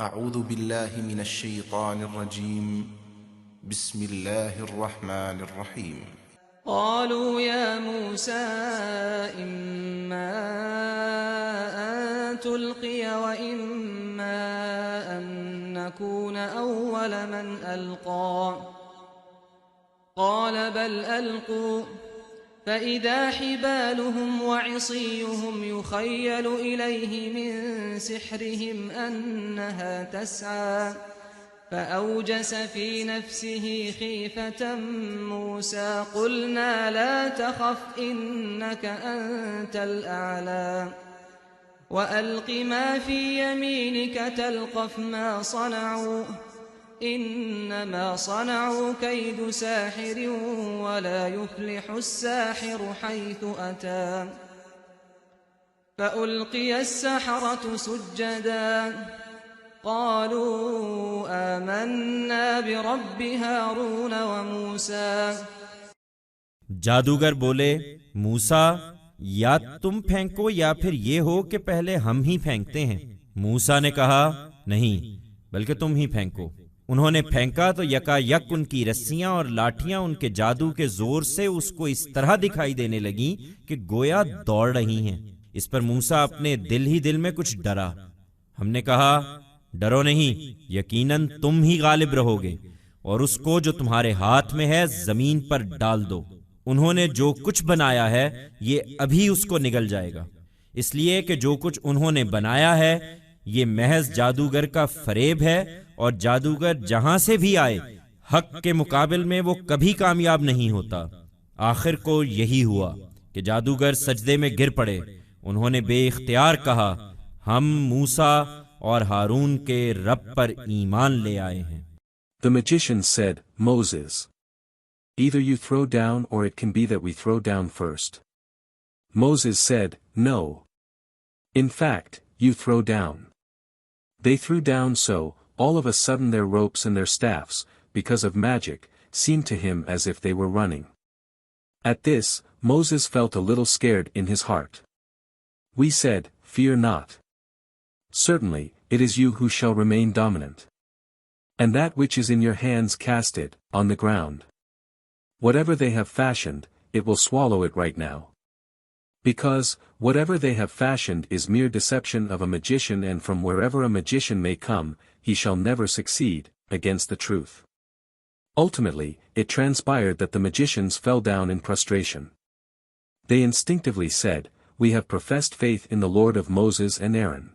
أعوذ بالله من الشيطان الرجيم. بسم الله الرحمن الرحيم. قالوا يا موسى إما أن تلقي وإما أن نكون أول من ألقى قال بل ألقوا فإذا حبالهم وعصيهم يخيل إليه من سحرهم أنها تسعى فأوجس في نفسه خيفة موسى قلنا لا تخف إنك أنت الأعلى وألق ما في يمينك تلقف ما صنعوا إنما صنعوا كيد ساحر ولا يفلح الساحر حيث أتى فألقي السحرة سجدا قالوا آمنا برب هارون وموسى جادوگر بولے موسیٰ یا تم پھینکو یا پھر یہ ہو کہ پہلے ہم ہی پھینکتے ہیں۔ موسیٰ نے کہا نہیں بلکہ تم ہی پھینکو۔ انہوں نے پھینکا تو یکا یک ان کی رسیاں اور لاٹھیاں ان کے جادو کے زور سے اس کو اس طرح دکھائی دینے لگیں کہ گویا دوڑ رہی ہیں۔ اس پر موسیٰ اپنے دل ہی دل میں کچھ ڈرا۔ ہم نے کہا ڈرو نہیں، یقیناً تم ہی غالب رہو گے، اور اس کو جو تمہارے ہاتھ میں ہے زمین پر ڈال دو۔ انہوں نے جو کچھ بنایا ہے یہ ابھی اس کو نگل جائے گا، اس لیے کہ جو کچھ انہوں نے بنایا ہے یہ محض جادوگر کا فریب ہے، اور جادوگر جہاں سے بھی آئے حق کے مقابل میں وہ کبھی کامیاب نہیں ہوتا۔ آخر کو یہی ہوا کہ جادوگر سجدے میں گر پڑے۔ انہوں نے بے اختیار کہا ہم موسیٰ اور ہارون کے رب پر ایمان لے آئے ہیں۔ The magicians said, Moses, either you throw down or it can be that we throw down first. Moses said, no. In fact, you throw down. They threw down so, all of a sudden their ropes and their staffs, because of magic, seemed to him as if they were running. At this, Moses felt a little scared in his heart. We said, fear not. Certainly, it is you who shall remain dominant. And that which is in your hands cast it, on the ground. Whatever they have fashioned, it will swallow it right now. Because, whatever they have fashioned is mere deception of a magician, and from wherever a magician may come, he shall never succeed, against the truth. Ultimately, it transpired that the magicians fell down in prostration. They instinctively said, we have professed faith in the Lord of Moses and Aaron.